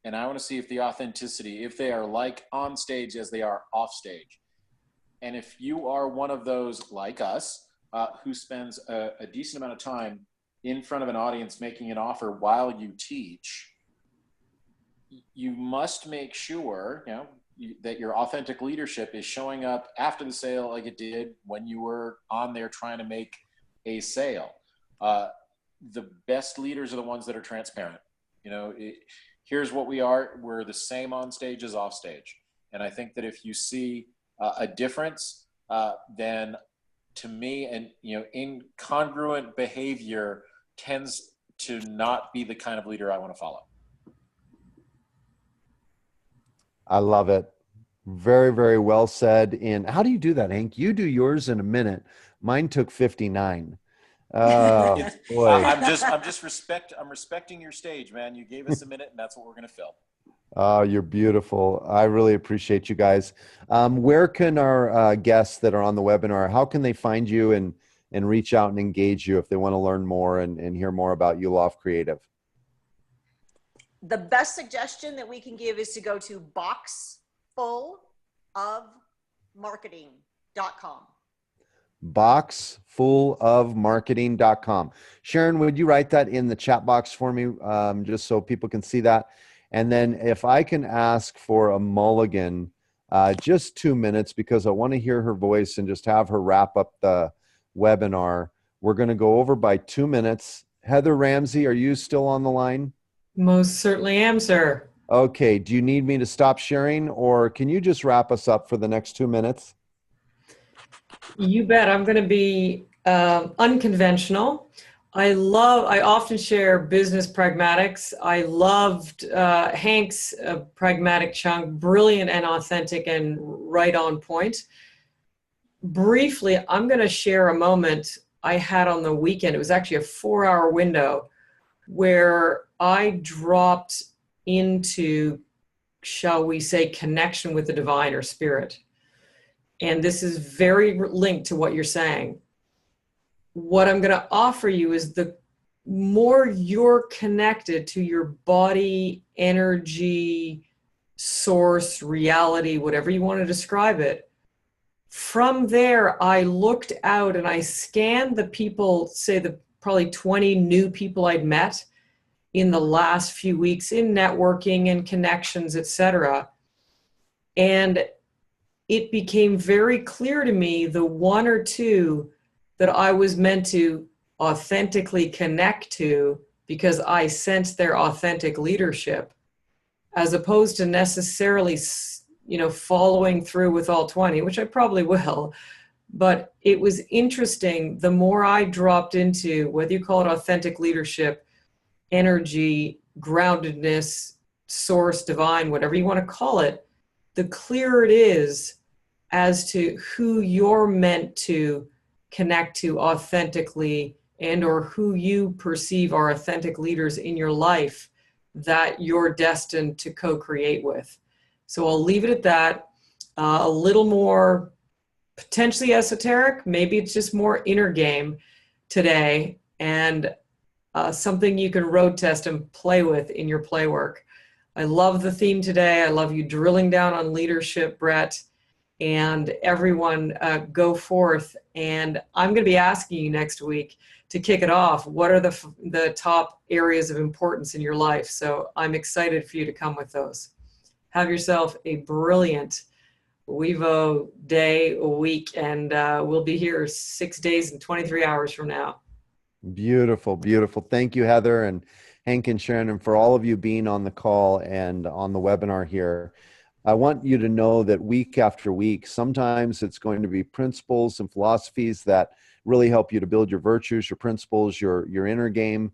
Speaker 6: And I want to see if the authenticity, if they are like on stage as they are off stage. And if you are one of those like us, who spends a decent amount of time in front of an audience making an offer while you teach, you must make sure, that your authentic leadership is showing up after the sale like it did when you were on there trying to make a sale. The best leaders are the ones that are transparent. Here's what we are. We're the same on stage as off stage. And I think that if you see a difference, then to me, and incongruent behavior tends to not be the kind of leader I want to follow.
Speaker 1: I love it. Very, very well said. And how do you do that, Hank? You do yours in a minute. Mine took 59. Oh boy.
Speaker 6: I'm respecting your stage, man. You gave us a minute and that's what we're going to fill.
Speaker 1: Oh, you're beautiful. I really appreciate you guys. Where can our guests that are on the webinar, how can they find you and reach out and engage you if they want to learn more and hear more about Ulof Creative?
Speaker 2: The best suggestion that we can give is to go to boxfulofmarketing.com.
Speaker 1: Boxfulofmarketing.com. Sharon, would you write that in the chat box for me, just so people can see that? And then if I can ask for a mulligan, just 2 minutes, because I want to hear her voice and just have her wrap up the webinar. We're going to go over by 2 minutes. Heather Ramsey, are you still on the line?
Speaker 5: Most certainly am, sir.
Speaker 1: Okay. Do you need me to stop sharing, or can you just wrap us up for the next 2 minutes?
Speaker 5: You bet. I'm going to be unconventional. I often share business pragmatics. I loved Hank's pragmatic chunk, brilliant and authentic and right on point. Briefly, I'm going to share a moment I had on the weekend. It was actually a 4-hour window where I dropped into, shall we say, connection with the divine or spirit. And this is very linked to what you're saying. What I'm going to offer you is the more you're connected to your body, energy, source, reality, whatever you want to describe it. From there, I looked out and I scanned the people, say the probably 20 new people I'd met in the last few weeks in networking and connections, etc. And it became very clear to me the 1 or 2 that I was meant to authentically connect to because I sensed their authentic leadership, as opposed to necessarily, following through with all 20, which I probably will. But it was interesting. The more I dropped into, whether you call it authentic leadership, energy, groundedness, source, divine, whatever you want to call it, the clearer it is as to who you're meant to connect to authentically and or who you perceive are authentic leaders in your life that you're destined to co-create with. So I'll leave it at that. A little more potentially esoteric. Maybe it's just more inner game today, and something you can road test and play with in your play work. I love the theme today. I love you drilling down on leadership, Brett, and everyone go forth. And I'm going to be asking you next week to kick it off. What are the top areas of importance in your life? So I'm excited for you to come with those. Have yourself a brilliant Wevo day, a week, and we'll be here 6 days and 23 hours from now.
Speaker 1: Beautiful, beautiful. Thank you, Heather and Hank and Sharon, and for all of you being on the call and on the webinar here. I want you to know that week after week, sometimes it's going to be principles and philosophies that really help you to build your virtues, your principles, your inner game.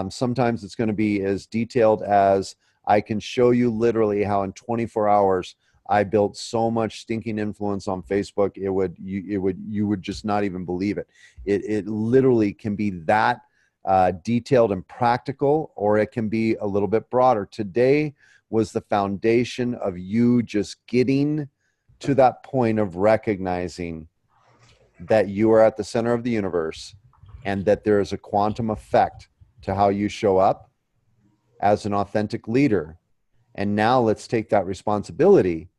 Speaker 1: Sometimes it's going to be as detailed as I can show you literally how in 24 hours I built so much stinking influence on Facebook. You would just not even believe it. It literally can be that detailed and practical, or it can be a little bit broader. Today was the foundation of you just getting to that point of recognizing that you are at the center of the universe and that there is a quantum effect to how you show up as an authentic leader. And now let's take that responsibility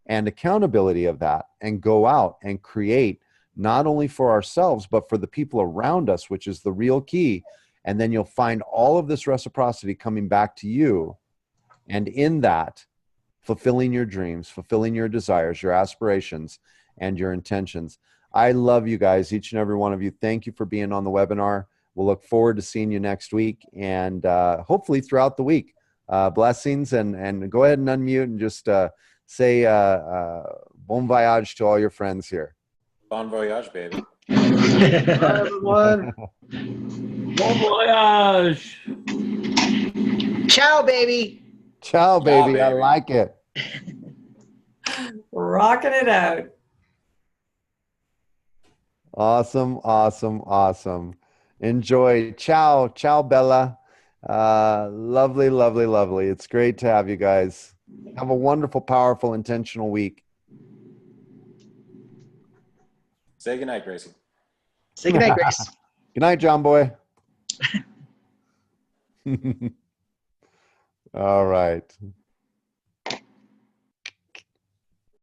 Speaker 1: and accountability of that and go out and create, not only for ourselves, but for the people around us, which is the real key. And then you'll find all of this reciprocity coming back to you. And in that, fulfilling your dreams, fulfilling your desires, your aspirations, and your intentions. I love you guys, each and every one of you. Thank you for being on the webinar. We'll look forward to seeing you next week and hopefully throughout the week. Blessings, and go ahead and unmute and just say bon voyage to all your friends here.
Speaker 6: Bon voyage, baby.
Speaker 7: Bye, everyone.
Speaker 4: Bon voyage.
Speaker 7: Ciao, baby.
Speaker 1: Ciao, baby.
Speaker 6: baby.
Speaker 1: I like it.
Speaker 5: Rocking it out.
Speaker 1: Awesome, awesome, awesome. Enjoy. Ciao, ciao, Bella. Lovely, lovely, lovely. It's great to have you guys. Have a wonderful, powerful, intentional week.
Speaker 6: Say goodnight, Gracie.
Speaker 7: Say goodnight, Grace.
Speaker 1: Good night, John Boy. All right.